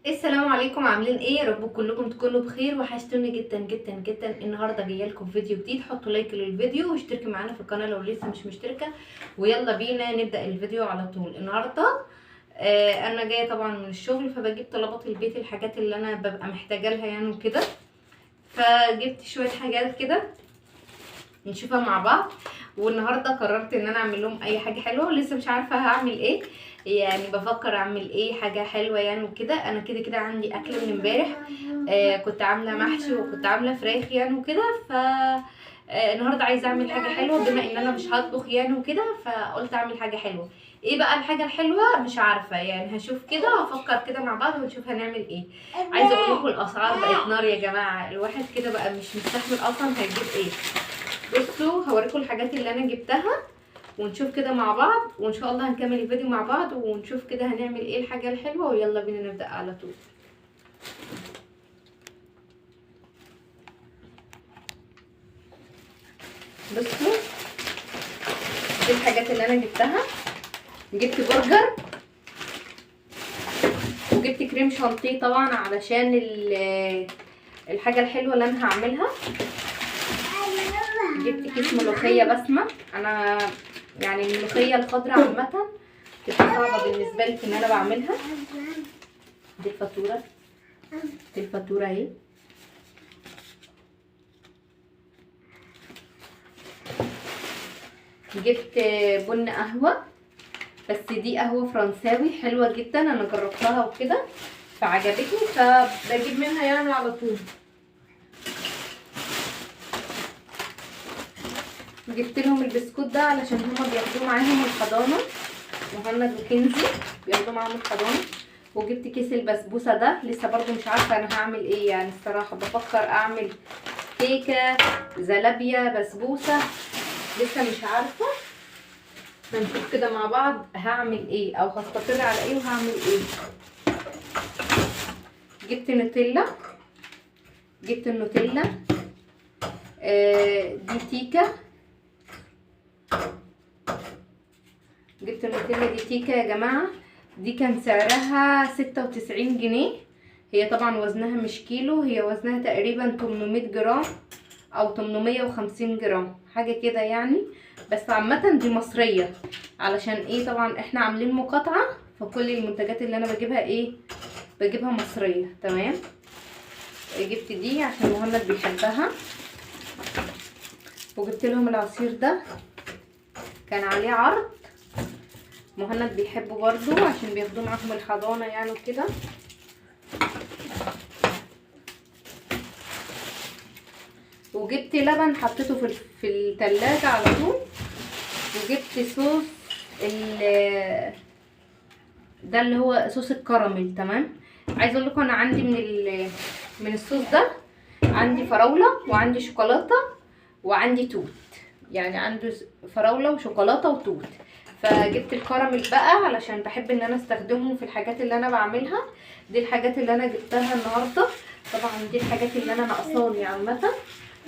السلام عليكم، عاملين ايه؟ يا رب كلكم تكونوا بخير. وحشتوني جدا جدا جدا. النهارده جايه لكم فيديو جديد. حطوا لايك للفيديو واشتركوا معانا في القناه لو لسه مش مشتركه. ويلا بينا نبدا الفيديو على طول. النهارده انا جايه طبعا من الشغل، فبجيب طلبات البيت، الحاجات اللي انا ببقى محتاجه لها يعني وكده. فجبت شويه حاجات كده نشوفها مع بعض. والنهارده قررت ان انا اعمل لهم اي حاجه حلوه، ولسه مش عارفه هعمل ايه. يعني بفكر اعمل ايه حاجه حلوه يعني وكده. انا كده كده عندي اكل من امبارح. كنت عامله محشي وكنت عامله فراخ يعني وكده. ف النهارده عايزه اعمل حاجه حلوه، بما ان انا مش هطبخ يعني وكده، فقلت اعمل حاجه حلوه. ايه بقى الحاجه الحلوه؟ مش عارفه يعني، هشوف كده وافكر كده مع بعض ونشوف هنعمل ايه. عايزه اقول لكم الاسعار بقت نار يا جماعه، الواحد كده بقى مش مستحمل اصلا هيجيب ايه. بصوا هوريكم الحاجات اللي انا جبتها ونشوف كده مع بعض، وان شاء الله هنكمل الفيديو مع بعض ونشوف كده هنعمل ايه الحاجه الحلوه. ويلا بينا نبدا على طول. بصوا دي الحاجات اللي انا جبتها. جبت برجر، وجبت كريم شانتيه طبعا علشان الحاجه الحلوه اللي انا هعملها. جبت كيس ملوخيه بسمه. انا يعني الملوخيه الخضراء عامه بتبقى صعبه بالنسبه لي في ان انا بعملها. دي الفاتوره، دي الفاتوره اهي. جبت بن قهوه، بس دي قهوه فرنساوي حلوه جدا، انا جربتها وكده فعجبتني، فبجيب منها يعني على طول. جبت لهم البسكوت ده علشان هما بياخدوه معاهم الحضانه، مهند وكنزي بياخدوا معاهم الحضانه. وجبت كيس البسبوسه ده، لسه برضو مش عارفه انا هعمل ايه يعني. الصراحه بفكر اعمل كيكه، زلابيه، بسبوسه، لسه مش عارفه. هنشوف كده مع بعض هعمل ايه او هستقر على ايه وهعمل ايه. جبت نوتيلا، جبت النوتيلا. دي تيكه، جبت النوتيلا دي تيكه يا جماعه. دي كان سعرها 96 جنيه. هي طبعا وزنها مش كيلو، هي وزنها تقريبا 800 جرام او 850 جرام حاجه كده يعني. بس عامه دي مصريه، علشان ايه؟ طبعا احنا عاملين مقاطعه، فكل المنتجات اللي انا بجيبها ايه؟ بجيبها مصريه. تمام. جبت دي عشان مهند بيحبها. وجبت لهم العصير ده، كان عليه عرض، مهند بيحبه برضو عشان بياخدوه معاهم الحضانه يعني وكده. وجبت لبن حطيته في التلاجة على طول. وجبت صوص ده اللي هو صوص الكراميل. تمام. عايزه اقول لكم انا عندي من الصوص ده عندي فراوله وعندي شوكولاته وعندي توت، يعني عندي فراوله وشوكولاته وتوت. فجبت الكراميل بقى علشان بحب ان انا استخدمه في الحاجات اللي انا بعملها. دي الحاجات اللي انا جبتها النهارده. طبعا دي الحاجات اللي انا ناقصاني عامه،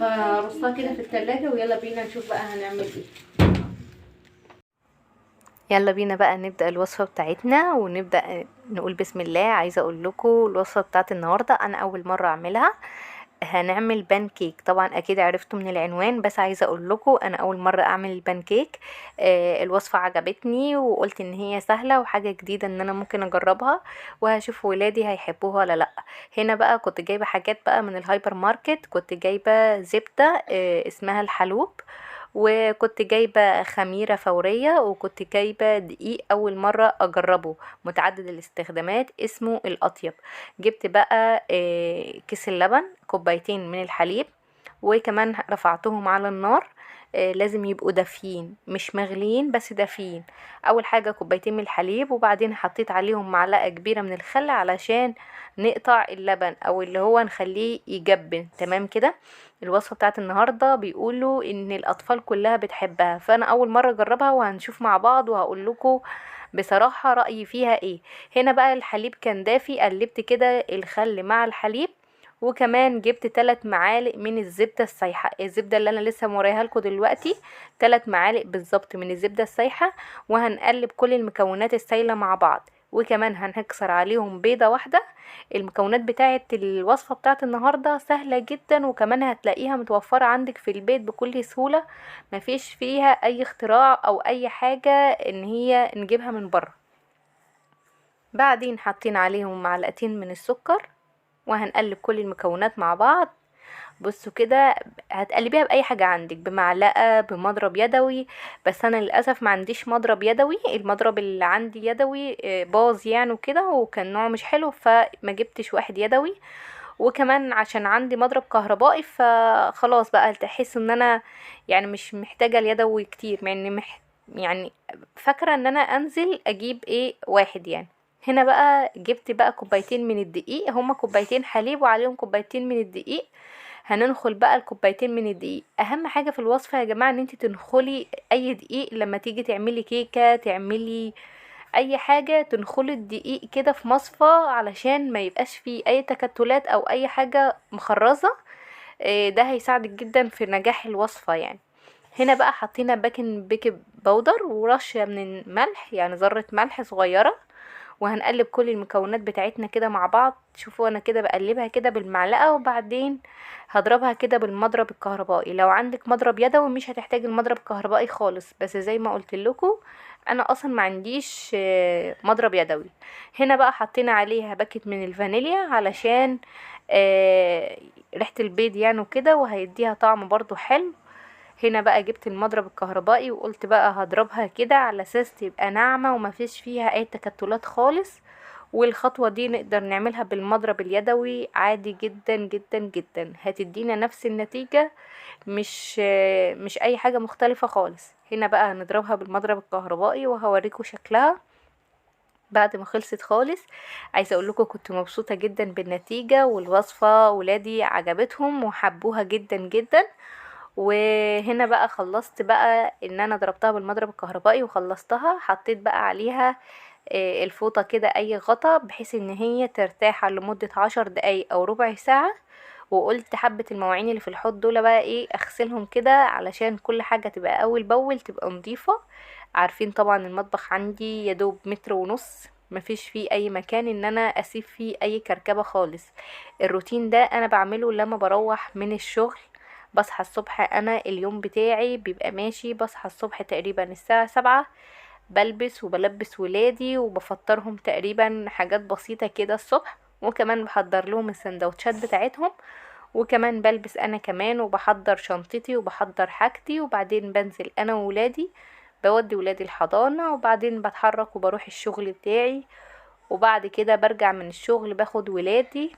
فرصها كده في التلاجة. ويلا بينا نشوف بقى هنعمل ايه. يلا بينا بقى نبدأ الوصفة بتاعتنا ونبدأ نقول بسم الله. عايزة اقول لكم الوصفة بتاعت النهاردة انا اول مرة اعملها. هنعمل بان كيك، طبعا اكيد عرفتوا من العنوان، بس عايزة اقول لكم انا اول مرة اعمل البان كيك. الوصفة عجبتني وقلت ان هي سهلة وحاجة جديدة ان انا ممكن اجربها، وهشوف ولادي هيحبوها ولا لا. هنا بقى كنت جايبة حاجات بقى من الهايبر ماركت. كنت جايبة زبدة اسمها الحلوب، وكنت جايبة خميرة فورية، وكنت جايبة دقيق أول مرة أجربه متعدد الاستخدامات اسمه الأطيب. جبت بقى كيس اللبن، كوبايتين من الحليب، وكمان رفعتهم على النار. لازم يبقوا دافيين مش مغليين بس دافيين. اول حاجة كوبايتين من الحليب، وبعدين حطيت عليهم معلقة كبيرة من الخل علشان نقطع اللبن او اللي هو نخليه يجبن. تمام كده. الوصفة بتاعت النهاردة بيقولوا ان الاطفال كلها بتحبها، فانا اول مرة اجربها وهنشوف مع بعض وهقول لكم بصراحة رأيي فيها ايه. هنا بقى الحليب كان دافي، قلبت كده الخل مع الحليب، وكمان جبت 3 معالق من الزبدة السايحة، الزبدة اللي انا لسه موريها لكم دلوقتي. 3 معالق بالظبط من الزبدة السايحة. وهنقلب كل المكونات السايلة مع بعض. وكمان هنكسر عليهم بيضة واحدة. المكونات بتاعة الوصفة بتاعة النهاردة سهلة جدا، وكمان هتلاقيها متوفرة عندك في البيت بكل سهولة، مفيش فيها اي اختراع او اي حاجة ان هي نجيبها من بره. بعدين حاطين عليهم معلقتين من السكر، وهنقلب كل المكونات مع بعض. بصوا كده، هتقلبيها باي حاجه عندك، بمعلقه، بمضرب يدوي. بس انا للاسف ما عنديش مضرب يدوي، المضرب اللي عندي يدوي باظ يعني وكده، وكان نوعه مش حلو فما جبتش واحد يدوي. وكمان عشان عندي مضرب كهربائي فخلاص بقى تحس ان انا يعني مش محتاجه اليدوي كتير، مع اني يعني فاكره ان انا انزل اجيب ايه واحد يعني. هنا بقى جبت بقى كوبايتين من الدقيق، هما كوبايتين حليب وعليهم كوبايتين من الدقيق. هننخل بقى الكوبايتين من الدقيق. اهم حاجه في الوصفه يا جماعه ان انت تنخلي اي دقيق لما تيجي تعملي كيكه، تعملي اي حاجه، تنخلي الدقيق كده في مصفى علشان ما يبقاش فيه اي تكتلات او اي حاجه مخرزه. ده هيساعدك جدا في نجاح الوصفه يعني. هنا بقى حطينا بيكنج باودر ورشه من الملح، يعني ذره ملح صغيره. وهنقلب كل المكونات بتاعتنا كده مع بعض. شوفوا انا كده بقلبها كده بالمعلقه، وبعدين هضربها كده بالمضرب الكهربائي. لو عندك مضرب يدوي مش هتحتاج المضرب الكهربائي خالص، بس زي ما قلت لكم انا اصلا ما عنديش مضرب يدوي. هنا بقى حطينا عليها باكت من الفانيليا علشان ريحه البيض يعني وكده، وهيديها طعم برضو حلو. هنا بقى جبت المضرب الكهربائي وقلت بقى هضربها كده على اساس تبقى ناعمة ومفيش فيها اي تكتلات خالص. والخطوة دي نقدر نعملها بالمضرب اليدوي عادي جدا جدا جدا، هتدينا نفس النتيجة، مش اي حاجة مختلفة خالص. هنا بقى هنضربها بالمضرب الكهربائي وهوريكم شكلها بعد ما خلصت خالص. عايزه اقول لكم كنت مبسوطه جدا بالنتيجه، والوصفه ولادي عجبتهم وحبوها جدا جدا. وهنا بقى خلصت بقى ان انا ضربتها بالمضرب الكهربائي وخلصتها. حطيت بقى عليها الفوطة كده اي غطا بحيث ان هي ترتاح لمدة 10 دقايق او ربع ساعة. وقلت حبة المواعين اللي في الحوض دول بقى ايه اغسلهم كده علشان كل حاجة تبقى اول باول تبقى نظيفة. عارفين طبعا المطبخ عندي يدوب متر ونص، مفيش فيه اي مكان ان انا اسيب فيه اي كركبة خالص. الروتين ده انا بعمله لما بروح من الشغل. بصحى الصبح، انا اليوم بتاعي بيبقى ماشي، بصحى الصبح تقريبا الساعة 7، بلبس وبلبس ولادي وبفطرهم تقريبا حاجات بسيطة كده الصبح، وكمان بحضر لهم السندوتشات بتاعتهم، وكمان بلبس انا كمان وبحضر شنطتي وبحضر حاجتي، وبعدين بنزل انا وولادي، بودي ولادي الحضانة، وبعدين بتحرك وبروح الشغل بتاعي. وبعد كده برجع من الشغل باخد ولادي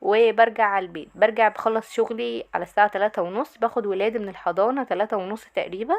وبرجع على البيت. برجع بخلص شغلي على الساعة 3:30، باخد ولادي من الحضانة 3:30 تقريبا.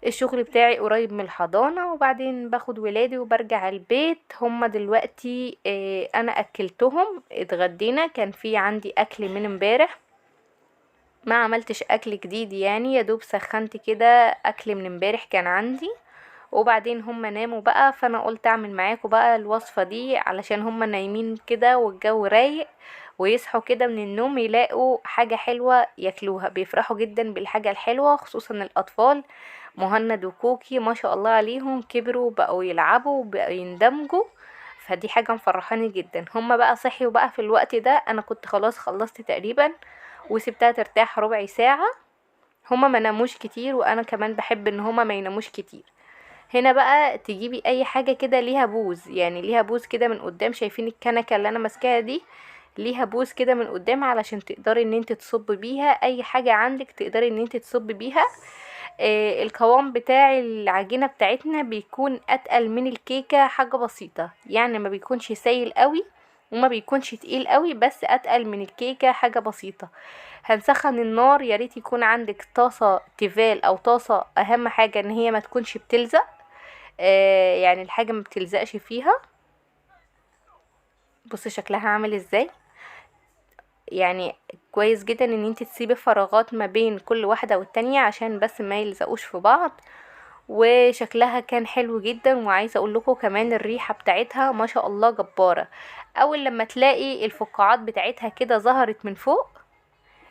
الشغل بتاعي قريب من الحضانة، وبعدين باخد ولادي وبرجع البيت. هما دلوقتي انا اكلتهم، اتغدينا، كان في عندي اكل من امبارح، ما عملتش اكل جديد يعني، يا دوب سخنت كده اكل من امبارح كان عندي. وبعدين هما ناموا بقى، فانا قلت اعمل معاكم بقى الوصفة دي علشان هما نايمين كده والجو رايق، ويصحوا كده من النوم يلاقوا حاجة حلوة ياكلوها. بيفرحوا جدا بالحاجة الحلوة، خصوصا الاطفال. مهند وكوكي ما شاء الله عليهم كبروا بقوا يلعبوا وبقوا يندمجوا، فدي حاجة مفرحاني جدا. هما بقى صحيوا بقى في الوقت ده، انا كنت خلاص خلصت تقريبا وسبتها ترتاح ربع ساعة. هما ما ناموش كتير، وانا كمان بحب ان هما ما يناموش كتير. هنا بقى تجيبي اي حاجة كده ليها بوز، يعني ليها بوز كده من قدام، شايفين الكنكة اللي انا ماسكاها دي ليها بوز كده من قدام علشان تقدري ان انت تصب بيها اي حاجة عندك، تقدري ان انت تصب بيها. القوام بتاع العجينة بتاعتنا بيكون اتقل من الكيكة حاجة بسيطة، يعني ما بيكونش سايل قوي وما بيكونش تقيل قوي، بس اتقل من الكيكة حاجة بسيطة. هنسخن النار، يا ريت يكون عندك طاسة تيفال او طاسة، اهم حاجة ان هي ما تكونش بتلزق، يعني الحاجة ما بتلزقش فيها. بص شكلها عامل ازاي، يعني كويس جدا ان انت تسيبي فراغات ما بين كل واحدة والتانية عشان بس ما يلزقوش في بعض. وشكلها كان حلو جدا، وعايزه اقول لكم كمان الريحه بتاعتها ما شاء الله جباره. اول لما تلاقي الفقاعات بتاعتها كده ظهرت من فوق،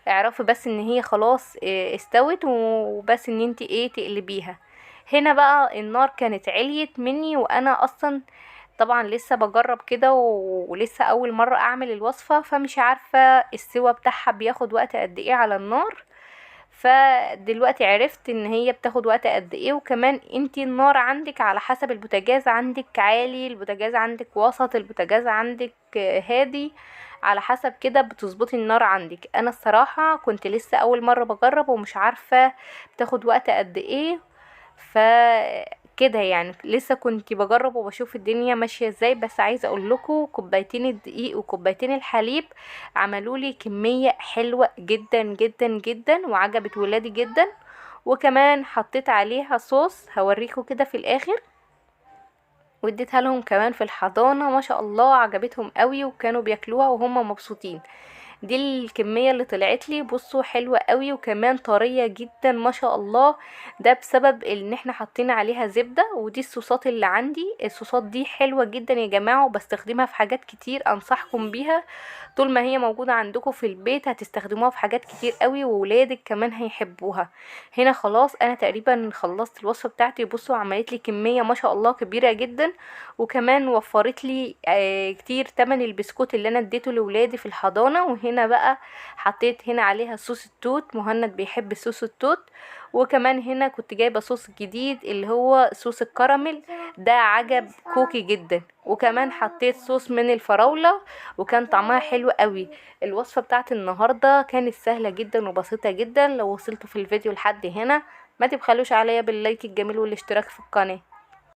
اعرفي بس ان هي خلاص استوت، وبس ان انت ايه تقلبيها. هنا بقى النار كانت عليت مني، وانا اصلا طبعا لسه بجرب كده ولسه اول مرة اعمل الوصفة، فمش عارفة السوا بتاعها بياخد وقت قد ايه على النار. فدلوقتي عرفت ان هي بتاخد وقت قد ايه. وكمان انتي النار عندك على حسب، البوتاجاز عندك عالي، البوتاجاز عندك وسط، البوتاجاز عندك هادي، على حسب كده بتظبطي النار عندك. انا الصراحة كنت لسه اول مرة بجرب ومش عارفة بتاخد وقت قد ايه. ف كده يعني لسه كنت بجرب وبشوف الدنيا ماشيه ازاي. بس عايزه اقول لكم كوبايتين الدقيق وكوبايتين الحليب عملوا لي كميه حلوه جدا جدا جدا، وعجبت ولادي جدا. وكمان حطيت عليها صوص هوريكم كده في الاخر، واديتها لهم كمان في الحضانه، ما شاء الله عجبتهم قوي وكانوا بياكلوها وهم مبسوطين. دي الكمية اللي طلعت لي، بصوا حلوة قوي وكمان طرية جدا ما شاء الله. ده بسبب ان احنا حطينا عليها زبدة. ودي الصوصات اللي عندي، الصوصات دي حلوة جدا يا جماعة، وبستخدمها في حاجات كتير، انصحكم بيها. طول ما هي موجودة عندكم في البيت هتستخدموها في حاجات كتير قوي، وولادك كمان هيحبوها. هنا خلاص انا تقريبا خلصت الوصفة بتاعتي. بصوا عملت لي كمية ما شاء الله كبيرة جدا، وكمان وفرت لي كتير تمن البسكوت اللي انا اديته لولادي في الحضانة. وهنا بقى حطيت هنا عليها صوص التوت، مهند بيحب صوص التوت. وكمان هنا كنت جايبة صوص جديد اللي هو صوص الكراميل، ده عجب كوكي جدا. وكمان حطيت صوص من الفراولة وكان طعمها حلو قوي. الوصفة بتاعت النهاردة كانت سهلة جدا وبسيطة جدا. لو وصلتوا في الفيديو لحد هنا ما تبخلوش عليا باللايك الجميل والاشتراك في القناة.